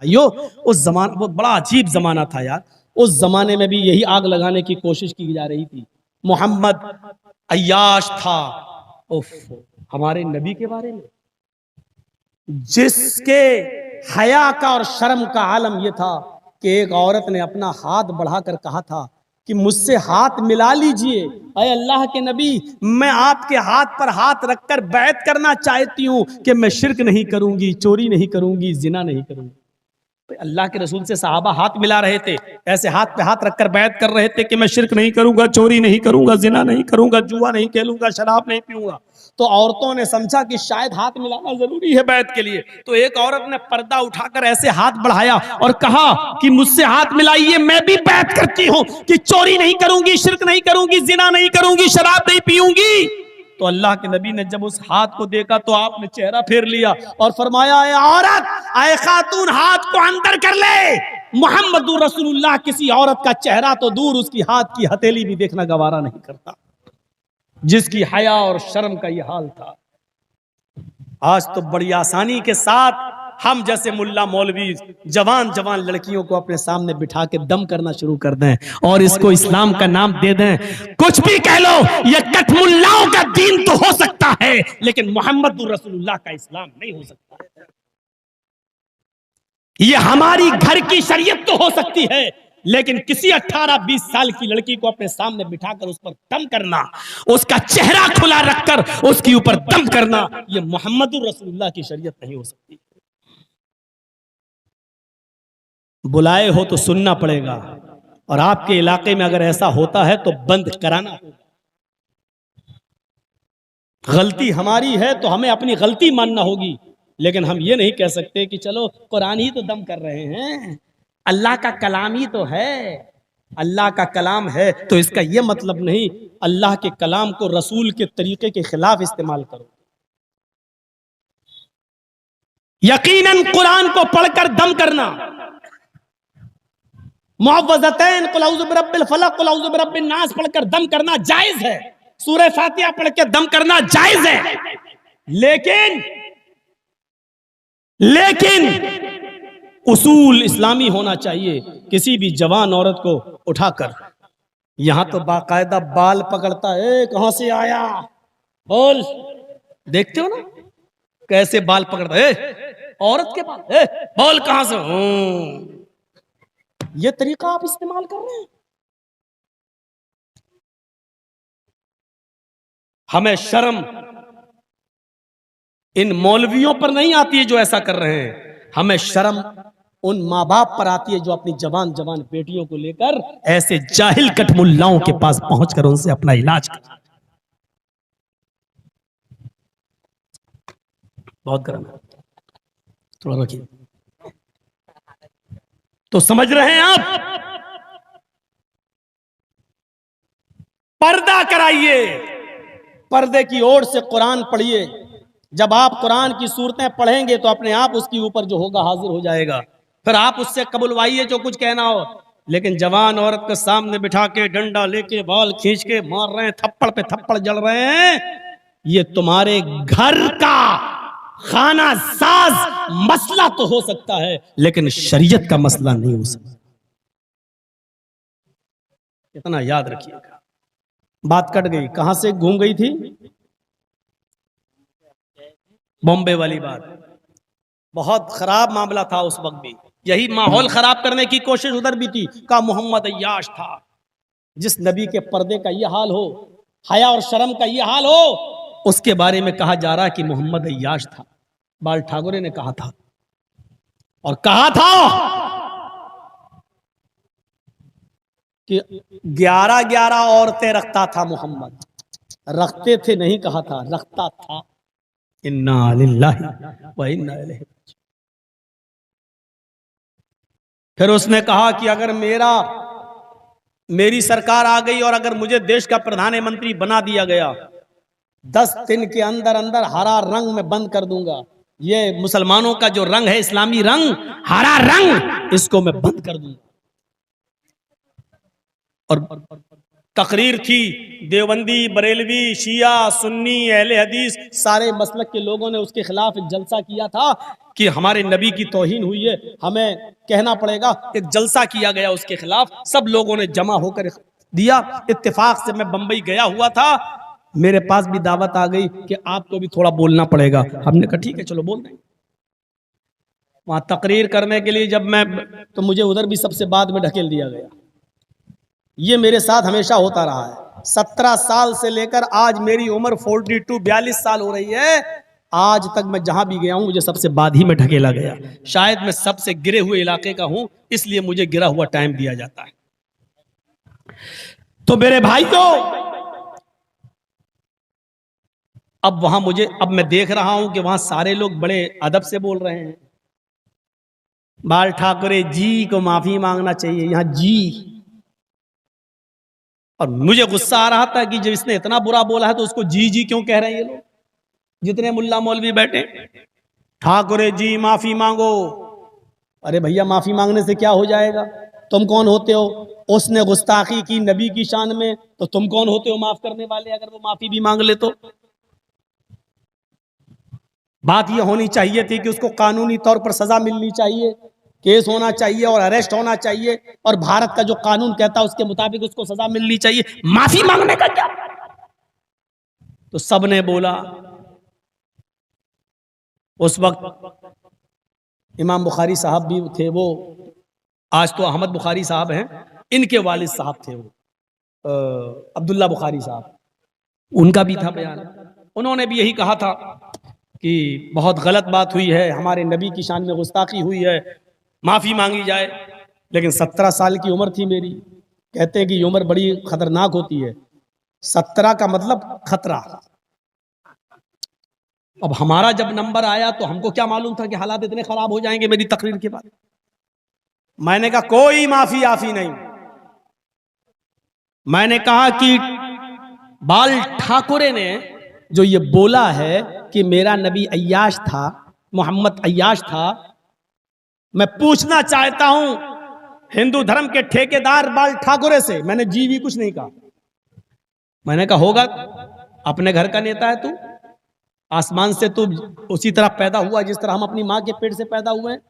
भाइयों उस जमाना वो बड़ा अजीब जमाना था यार। उस जमाने में भी यही आग लगाने की कोशिश की जा रही थी। मोहम्मद अय्याश था। उफ, हमारे नबी के बारे में जिसके हया का और शर्म का आलम यह था कि एक औरत ने अपना हाथ बढ़ाकर कहा था कि मुझसे हाथ मिला लीजिए, अय अल्लाह के नबी, मैं आपके हाथ पर हाथ रखकर बैत करना चाहती हूं कि मैं शिर्क नहीं करूंगी, चोरी नहीं करूंगी, जिना नहीं करूंगी। अल्लाह के रसूल से सहाबा हाथ मिला रहे थे, ऐसे हाथ पे हाथ रखकर बैत कर रहे थे कि मैं शिर्क नहीं करूंगा, चोरी नहीं करूंगा, जिना नहीं करूंगा, जुआ नहीं खेलूंगा, शराब नहीं पीऊंगा। तो औरतों ने समझा कि शायद हाथ मिलाना जरूरी है बैत के लिए। तो एक औरत ने पर्दा उठाकर ऐसे हाथ बढ़ाया और कहा कि मुझसे हाथ मिलाइए, मैं भी बैत करती हूं कि चोरी नहीं करूंगी, शिर्क नहीं करूंगी, जिना नहीं करूंगी, शराब नहीं पीऊंगी। तो अल्लाह के नबी ने जब उस हाथ को देखा तो आपने चेहरा फेर लिया और फरमाया, ऐ औरत, ऐ खातून, हाथ को अंदर कर ले। मोहम्मदुर रसूलुल्लाह किसी औरत का चेहरा तो दूर, उसकी हाथ की हथेली भी देखना गवारा नहीं करता, जिसकी हया और शर्म का यह हाल था। आज तो बड़ी आसानी के साथ हम जैसे मुल्ला मौलवी जवान जवान लड़कियों को अपने सामने बिठा के दम करना शुरू कर दें और इसको इस्लाम का नाम दे दें। कुछ भी कह लो, ये कट मुल्लाओं का दीन तो हो सकता है लेकिन मोहम्मदुर रसूलुल्लाह का इस्लाम नहीं हो सकता। ये हमारी घर की शरीयत तो हो सकती है लेकिन किसी 18-20 साल की लड़की को अपने सामने बिठाकर उस पर दम करना, उसका चेहरा खुला रखकर उसके ऊपर दम करना, ये मोहम्मदुर रसूलुल्लाह की शरीयत नहीं हो सकती। बुलाए हो तो सुनना पड़ेगा और आपके इलाके में अगर ऐसा होता है तो बंद कराना होगा। गलती हमारी है तो हमें अपनी गलती मानना होगी, लेकिन हम ये नहीं कह सकते कि चलो कुरान ही तो दम कर रहे हैं, अल्लाह का कलाम ही तो है। अल्लाह का कलाम है तो इसका यह मतलब नहीं अल्लाह के कलाम को रसूल के तरीके के खिलाफ इस्तेमाल करो। यकीनन कुरान को पढ़कर दम करना, मुअव्वज़तैन कुल औज़ु बिरब्बिल फलक कुल औज़ु बिरब्बिन नास पढ़कर दम करना जायज है, सूरह फातिहा पढ़ के दम करना जायज है, लेकिन उसूल इस्लामी होना चाहिए। किसी भी जवान औरत को उठाकर, यहां तो बाकायदा बाल पकड़ता है, कहां से आया बोल, देखते हो ना कैसे बाल पकड़ता है औरत के बाल, बोल कहां से, ये तरीका आप इस्तेमाल कर रहे हैं। हमें शर्म इन मौलवियों पर नहीं आती है जो ऐसा कर रहे हैं, हमें शर्म उन माँ बाप पर आती है जो अपनी जवान जवान बेटियों को लेकर ऐसे जाहिल कटमुल्लाओं के पास पहुंचकर उनसे अपना इलाज कर। बहुत गर्म है, थोड़ा रखिए। तो समझ रहे हैं आप, पर्दा कराइए, पर्दे की ओर से कुरान पढ़िए। जब आप कुरान की सूरतें पढ़ेंगे तो अपने आप उसके ऊपर जो होगा हाजिर हो जाएगा, फिर आप उससे कबुलवाइए जो कुछ कहना हो। लेकिन जवान औरत के सामने बिठा के डंडा लेके बाल खींच के मार रहे हैं, थप्पड़ पे थप्पड़ जड़ रहे हैं, ये तुम्हारे घर का खाना साज मसला तो हो सकता है लेकिन शरीयत का मसला नहीं हो सकता। इतना याद रखिएगा। बात कट गई, कहां से घूम गई थी, बॉम्बे वाली बात। बहुत खराब मामला था उस वक्त भी, यही माहौल खराब करने की कोशिश उधर भी थी। का मोहम्मद अय्याश था, जिस नबी के पर्दे का यह हाल हो, हया और शर्म का यह हाल हो, उसके बारे में कहा जा रहा कि मोहम्मद अय्याश था। बाल ठाकुरे ने कहा था, और कहा था कि 11-11 औरतें रखता था मोहम्मद, रखते थे नहीं कहा था, रखता था। इन्ना लिल्लाहि व इन्ना इलैहि राजिऊन। फिर उसने कहा कि अगर मेरी सरकार आ गई और अगर मुझे देश का प्रधानमंत्री बना दिया गया, 10 दिन के अंदर अंदर हरा रंग में बंद कर दूंगा। ये मुसलमानों का जो रंग है, इस्लामी रंग, हरा रंग, इसको मैं बंद कर दूंगा। और तकरीर थी, देवबंदी, बरेलवी, शिया, सुन्नी, अहले हदीस, सारे मसलक के लोगों ने उसके खिलाफ एक जलसा किया था कि हमारे नबी की तौहीन हुई है, हमें कहना पड़ेगा। एक जलसा किया गया उसके खिलाफ, सब लोगों ने जमा होकर दिया। इत्तेफाक से मैं बंबई गया हुआ था, मेरे पास भी दावत आ गई कि आपको भी थोड़ा बोलना पड़ेगा। हमने कहा ठीक है चलो बोल दें। वहां तकरीर करने के लिए जब मैं, तो मुझे उधर भी सबसे बाद में ढकेल दिया गया। ये मेरे साथ हमेशा होता रहा है। 17 साल से लेकर आज मेरी उम्र 42 साल हो रही है, आज तक मैं जहां भी गया हूं मुझे सबसे बाद ही में ढकेला गया। शायद मैं सबसे गिरे हुए इलाके का हूं, इसलिए मुझे गिरा हुआ टाइम दिया जाता है। तो मेरे भाइयों, अब मैं देख रहा हूं कि वहां सारे लोग बड़े अदब से बोल रहे हैं। बाल ठाकरे जी को माफी मांगना चाहिए, यहां जी। और मुझे गुस्सा आ रहा था कि जब इसने इतना बुरा बोला है तो उसको जी जी क्यों कह रहे हैं ये लोग, जितने मुल्ला मौलवी बैठे। ठाकुरे जी माफी मांगो। अरे भैया माफी मांगने से क्या हो जाएगा? तुम कौन होते हो? उसने गुस्ताखी की नबी की शान में, तो तुम कौन होते हो माफ करने वाले? अगर वो माफी भी मांग ले तो बात यह होनी चाहिए थी कि उसको कानूनी तौर पर सजा मिलनी चाहिए, केस होना चाहिए और अरेस्ट होना चाहिए, और भारत का जो कानून कहता है उसके मुताबिक उसको सजा मिलनी चाहिए। माफी मांगने का क्या? तो सबने बोला। उस वक्त इमाम बुखारी साहब भी थे, वो आज तो अहमद बुखारी साहब हैं, इनके वालिद साहब थे वो अब्दुल्ला बुखारी साहब, उनका भी था बयान। उन्होंने भी यही कहा था कि बहुत गलत बात हुई है, हमारे नबी की शान में गुस्ताखी हुई है, माफ़ी मांगी जाए। लेकिन 17 साल की उम्र थी मेरी। कहते हैं कि ये उम्र बड़ी खतरनाक होती है। 17 का मतलब खतरा। अब हमारा जब नंबर आया तो हमको क्या मालूम था कि हालात इतने खराब हो जाएंगे मेरी तकरीर के बाद। मैंने कहा कोई माफी आफी नहीं। मैंने कहा कि बाल ठाकुरे ने जो ये बोला है कि मेरा नबी अय्याश था, मोहम्मद अय्याश था, मैं पूछना चाहता हूं हिंदू धर्म के ठेकेदार बाल ठाकुरे से। मैंने जी भी कुछ नहीं कहा। मैंने कहा होगा, अपने घर का नेता है तू, आसमान से तू उसी तरह पैदा हुआ जिस तरह हम अपनी मां के पेट से पैदा हुए हैं।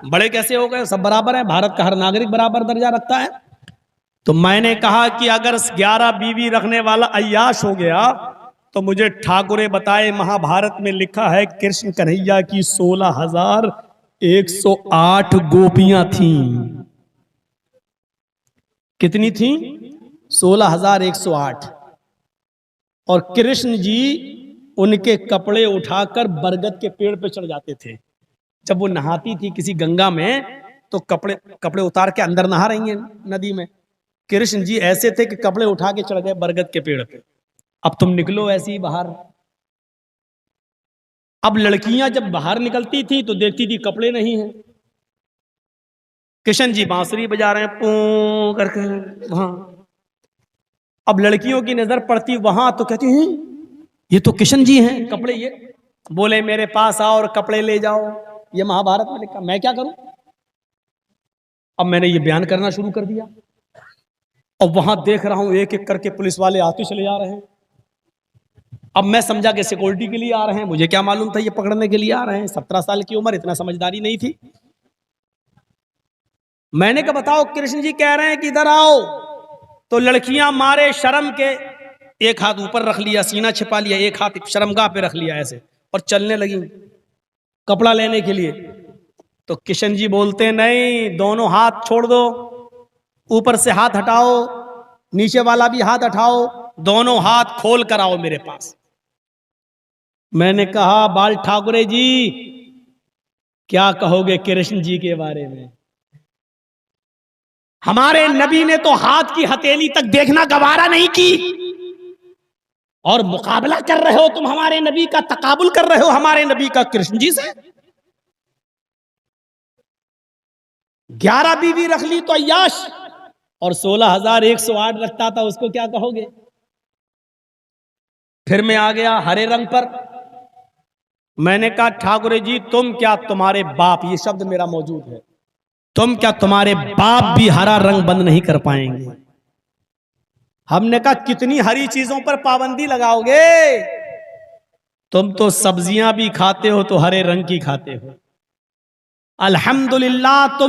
बड़े कैसे हो गए? सब बराबर है, भारत का हर नागरिक बराबर दर्जा रखता है। तो मैंने कहा कि अगर 11 बीवी रखने वाला अय्याश हो गया तो मुझे ठाकुरे बताए महाभारत में लिखा है कृष्ण कन्हैया की 16,108 गोपियां थीं। कितनी थीं? 16,108। और कृष्ण जी उनके कपड़े उठाकर बरगद के पेड़ पे चढ़ जाते थे। जब वो नहाती थी किसी गंगा में तो कपड़े उतार के अंदर नहा रही हैं नदी में, कृष्ण जी ऐसे थे कि कपड़े उठा के चढ़ गए बरगद के पेड़ पे। अब तुम निकलो ऐसे ही बाहर। अब लड़कियां जब बाहर निकलती थी तो देखती थी कपड़े नहीं हैं। कृष्ण जी बांसुरी बजा रहे हैं पू करके वहां। अब लड़कियों की नजर पड़ती वहां तो कहती हैं ये तो कृष्ण जी हैं, कपड़े ये। बोले मेरे पास आओ और कपड़े ले जाओ, ये महाभारत में लिखा। मैं क्या करूं? अब मैंने ये बयान करना शुरू कर दिया। और वहां देख रहा हूं एक एक करके पुलिस वाले आते चले जा रहे हैं। अब मैं समझा कि सिक्योरिटी के लिए आ रहे हैं, मुझे क्या मालूम था ये पकड़ने के लिए आ रहे हैं। 17 साल की उम्र, इतना समझदारी नहीं थी। मैंने कहा बताओ, कृष्ण जी कह रहे हैं कि इधर आओ। तो लड़कियां मारे शर्म के एक हाथ ऊपर रख लिया, सीना छिपा लिया, एक हाथ शर्मगाह पे रख लिया ऐसे, और चलने लगी कपड़ा लेने के लिए। तो किशन जी बोलते नहीं, दोनों हाथ छोड़ दो, ऊपर से हाथ हटाओ, नीचे वाला भी हाथ हटाओ, दोनों हाथ खोल कर आओ मेरे पास। मैंने कहा बाल ठाकुरे जी क्या कहोगे कृष्ण जी के बारे में? हमारे नबी ने तो हाथ की हथेली तक देखना गवारा नहीं की, और मुकाबला कर रहे हो तुम हमारे नबी का, तकाबुल कर रहे हो हमारे नबी का कृष्ण जी से। 11 बीवी रख ली तो अय्याश, और 16,108 रखता था, उसको क्या कहोगे? फिर मैं आ गया हरे रंग पर। मैंने कहा ठाकुरे जी तुम क्या, तुम्हारे बाप, ये शब्द मेरा मौजूद है, तुम क्या, तुम्हारे बाप भी हरा रंग बंद नहीं कर पाएंगे। हमने कहा कितनी हरी चीजों पर पाबंदी लगाओगे? तुम तो सब्जियां भी खाते हो तो हरे रंग की खाते हो। अल्हम्दुलिल्लाह तुम